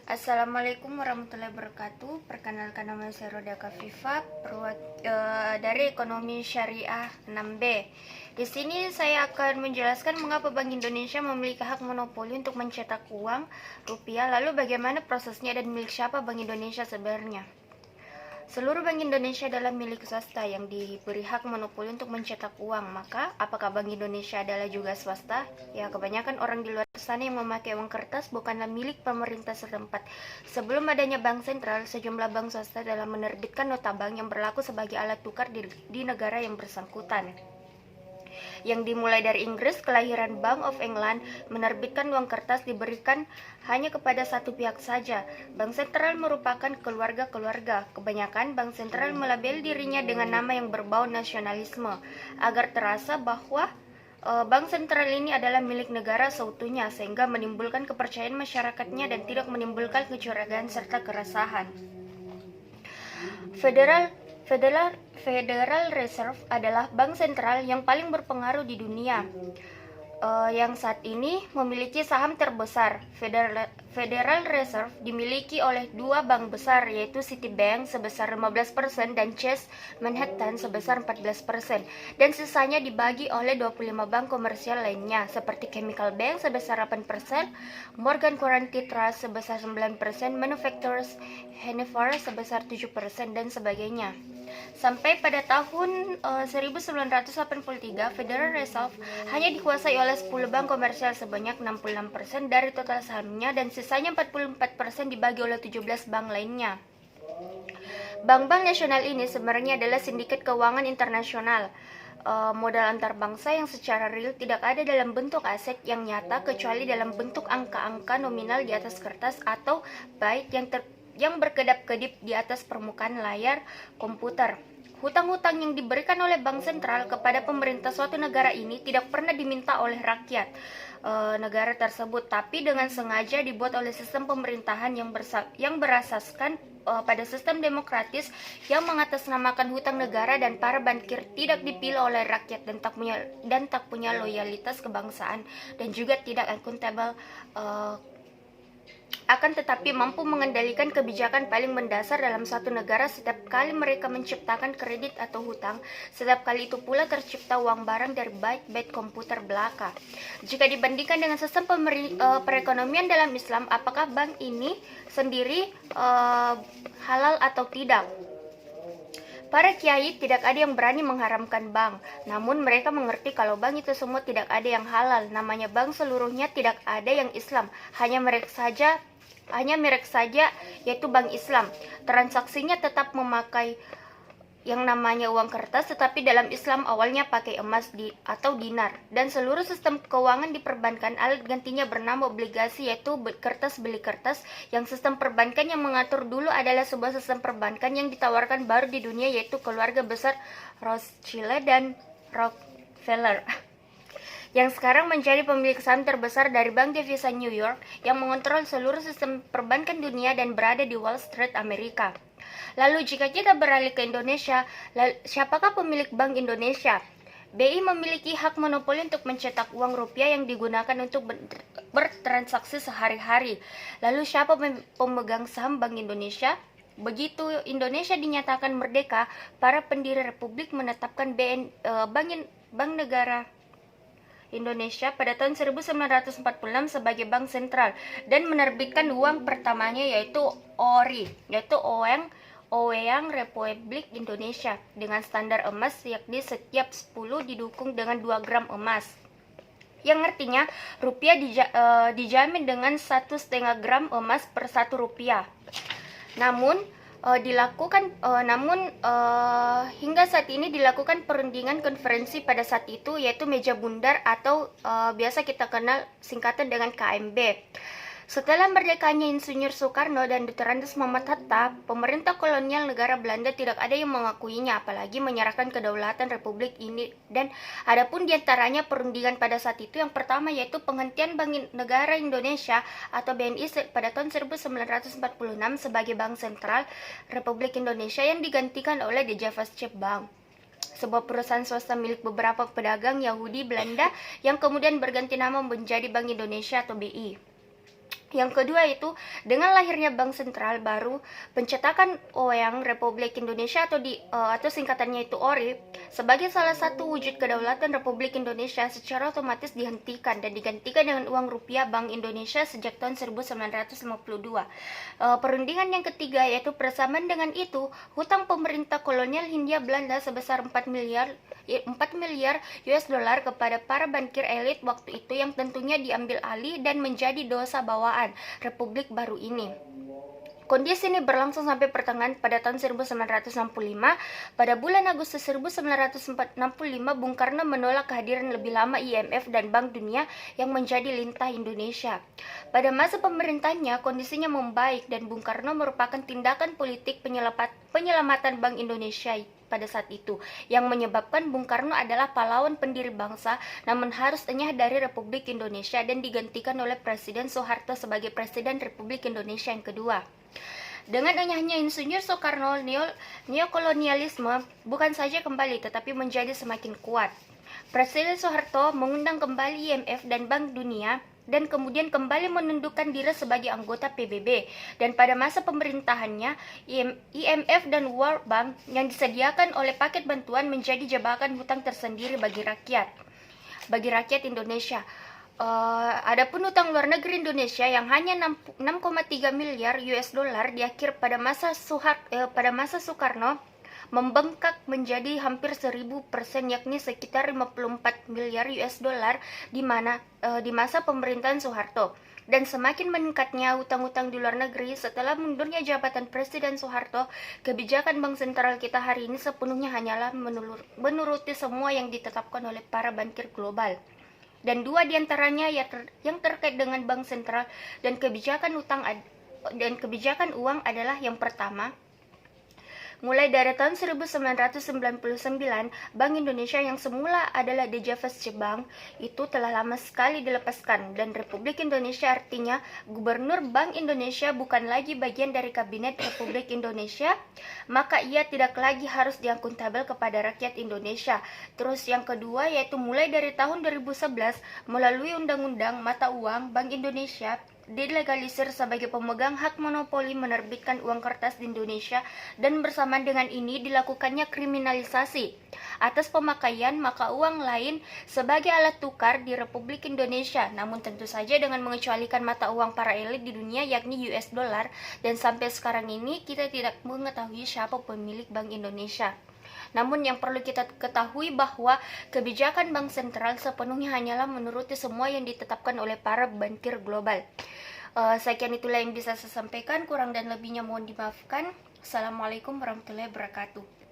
Assalamualaikum warahmatullahi wabarakatuh. Perkenalkan, nama saya Roda Kafifa, dari Ekonomi Syariah 6B. Di sini saya akan menjelaskan mengapa Bank Indonesia memiliki hak monopoli untuk mencetak uang rupiah, lalu bagaimana prosesnya dan milik siapa Bank Indonesia sebenarnya. Seluruh Bank Indonesia adalah milik swasta yang diberi hak monopoli untuk mencetak uang. Maka, apakah Bank Indonesia adalah juga swasta? Ya, kebanyakan orang di luar sana yang memakai uang kertas bukanlah milik pemerintah setempat. Sebelum adanya bank sentral, sejumlah bank swasta dalam menerbitkan nota bank yang berlaku sebagai alat tukar di negara yang bersangkutan. Yang dimulai dari Inggris, kelahiran Bank of England menerbitkan uang kertas diberikan hanya kepada satu pihak saja. Bank sentral merupakan keluarga-keluarga. Kebanyakan bank sentral melabel dirinya dengan nama yang berbau nasionalisme, agar terasa bahwa bank sentral ini adalah milik negara seutuhnya, sehingga menimbulkan kepercayaan masyarakatnya dan tidak menimbulkan kecurigaan serta keresahan. Federal Reserve adalah bank sentral yang paling berpengaruh di dunia, yang saat ini memiliki saham terbesar. Federal Reserve dimiliki oleh dua bank besar, yaitu Citibank sebesar 15% dan Chase Manhattan sebesar 14%, dan sisanya dibagi oleh 25 bank komersial lainnya seperti Chemical Bank sebesar 8%, Morgan Guaranty Trust sebesar 9%, Manufacturers Hanover sebesar 7%, dan sebagainya. Sampai pada tahun 1983, Federal Reserve hanya dikuasai oleh 10 bank komersial sebanyak 66% dari total sahamnya, dan sisanya 44% dibagi oleh 17 bank lainnya. Bank-bank nasional ini sebenarnya adalah sindikat keuangan internasional, modal antar bangsa yang secara real tidak ada dalam bentuk aset yang nyata kecuali dalam bentuk angka-angka nominal di atas kertas atau byte yang berkedap-kedip di atas permukaan layar komputer. Hutang-hutang yang diberikan oleh bank sentral kepada pemerintah suatu negara ini tidak pernah diminta oleh rakyat negara tersebut, tapi dengan sengaja dibuat oleh sistem pemerintahan yang berasaskan pada sistem demokratis yang mengatasnamakan hutang negara, dan para bankir tidak dipilih oleh rakyat dan tak punya loyalitas kebangsaan, dan juga tidak accountable, akan tetapi mampu mengendalikan kebijakan paling mendasar dalam suatu negara setiap kali mereka menciptakan kredit atau hutang. Setiap kali itu pula tercipta uang barang dari byte-byte komputer belaka. Jika dibandingkan dengan sistem perekonomian dalam Islam, apakah bank ini sendiri halal atau tidak? Para kiai tidak ada yang berani mengharamkan bank, namun mereka mengerti kalau bank itu semua tidak ada yang halal. Namanya bank seluruhnya tidak ada yang Islam, hanya merek saja yaitu bank Islam. Transaksinya tetap memakai yang namanya uang kertas, tetapi dalam Islam awalnya pakai emas atau dinar, dan seluruh sistem keuangan di perbankan alat gantinya bernama obligasi, yaitu kertas beli kertas. Yang sistem perbankan yang mengatur dulu adalah sebuah sistem perbankan yang ditawarkan baru di dunia, yaitu keluarga besar Rothschild dan Rockefeller, yang sekarang menjadi pemilik saham terbesar dari Bank Devisa New York yang mengontrol seluruh sistem perbankan dunia dan berada di Wall Street, Amerika. Lalu jika kita beralih ke Indonesia, siapakah pemilik Bank Indonesia? BI memiliki hak monopoli untuk mencetak uang rupiah yang digunakan untuk bertransaksi sehari-hari. Lalu siapa pemegang saham Bank Indonesia? Begitu Indonesia dinyatakan merdeka, para pendiri Republik menetapkan Bank Negara Indonesia pada tahun 1946 sebagai bank sentral dan menerbitkan uang pertamanya, yaitu ORI, yaitu Oeyang Republik Indonesia, dengan standar emas, yakni setiap 10 didukung dengan 2 gram emas, yang artinya rupiah dijamin dengan 1,5 gram emas per 1 rupiah. Namun hingga saat ini dilakukan perundingan konferensi pada saat itu, yaitu meja bundar atau biasa kita kenal singkatan dengan KMB. Setelah merdekanya Insinyur Soekarno dan Dr. Andes Muhammad Hatta, pemerintah kolonial negara Belanda tidak ada yang mengakuinya, apalagi menyerahkan kedaulatan republik ini. Dan adapun diantaranya perundingan pada saat itu yang pertama, yaitu penghentian Bank Negara Indonesia atau BNI pada tahun 1946 sebagai Bank Sentral Republik Indonesia, yang digantikan oleh The Javasche Bank, sebuah perusahaan swasta milik beberapa pedagang Yahudi Belanda yang kemudian berganti nama menjadi Bank Indonesia atau BI. Yang kedua itu dengan lahirnya bank sentral baru, pencetakan uang Republik Indonesia atau singkatannya itu ORI sebagai salah satu wujud kedaulatan Republik Indonesia secara otomatis dihentikan dan digantikan dengan uang rupiah Bank Indonesia sejak tahun 1952. Perundingan yang ketiga yaitu bersamaan dengan itu, hutang pemerintah kolonial Hindia Belanda sebesar 4 miliar US dollar kepada para bankir elit waktu itu yang tentunya diambil alih dan menjadi dosa bawaan Republik baru ini. Kondisi ini berlangsung sampai pertengahan pada tahun 1965. Pada bulan Agustus 1965, Bung Karno menolak kehadiran lebih lama IMF dan Bank Dunia yang menjadi lintah Indonesia. Pada masa pemerintahannya, kondisinya membaik dan Bung Karno merupakan tindakan politik penyelamatan Bank Indonesia pada saat itu, yang menyebabkan Bung Karno adalah pahlawan pendiri bangsa, namun harus enyah dari Republik Indonesia dan digantikan oleh Presiden Soeharto sebagai Presiden Republik Indonesia yang kedua. Dengan enyahnya Insinyur Soekarno, neokolonialisme bukan saja kembali tetapi menjadi semakin kuat. Presiden Soeharto mengundang kembali IMF dan Bank Dunia dan kemudian kembali menundukkan diri sebagai anggota PBB. Dan pada masa pemerintahannya, IMF dan World Bank yang disediakan oleh paket bantuan menjadi jebakan hutang tersendiri bagi rakyat Indonesia. Adapun hutang luar negeri Indonesia yang hanya 6,3 miliar US dollar di akhir pada masa Soekarno membengkak menjadi hampir 1000%, yakni sekitar 54 miliar US dollar di masa pemerintahan Soeharto. Dan semakin meningkatnya hutang-hutang di luar negeri setelah mundurnya jabatan Presiden Soeharto, kebijakan Bank Sentral kita hari ini sepenuhnya hanyalah menuruti semua yang ditetapkan oleh para bankir global. Dan dua diantaranya yang terkait dengan Bank Sentral dan kebijakan uang adalah yang pertama, mulai dari tahun 1999, Bank Indonesia yang semula adalah The Javasche Bank itu telah lama sekali dilepaskan dan Republik Indonesia, artinya Gubernur Bank Indonesia bukan lagi bagian dari Kabinet Republik Indonesia, maka ia tidak lagi harus diakuntabel kepada rakyat Indonesia. Terus yang kedua yaitu mulai dari tahun 2011 melalui Undang-Undang Mata Uang, Bank Indonesia dilegalisir sebagai pemegang hak monopoli menerbitkan uang kertas di Indonesia dan bersamaan dengan ini dilakukannya kriminalisasi atas pemakaian mata uang lain sebagai alat tukar di Republik Indonesia, namun tentu saja dengan mengecualikan mata uang para elit di dunia yakni US dollar, dan sampai sekarang ini kita tidak mengetahui siapa pemilik Bank Indonesia. Namun yang perlu kita ketahui bahwa kebijakan Bank Sentral sepenuhnya hanyalah menuruti semua yang ditetapkan oleh para bankir global. Sekian itulah yang bisa saya sampaikan, kurang dan lebihnya mohon dimaafkan. Assalamualaikum warahmatullahi wabarakatuh.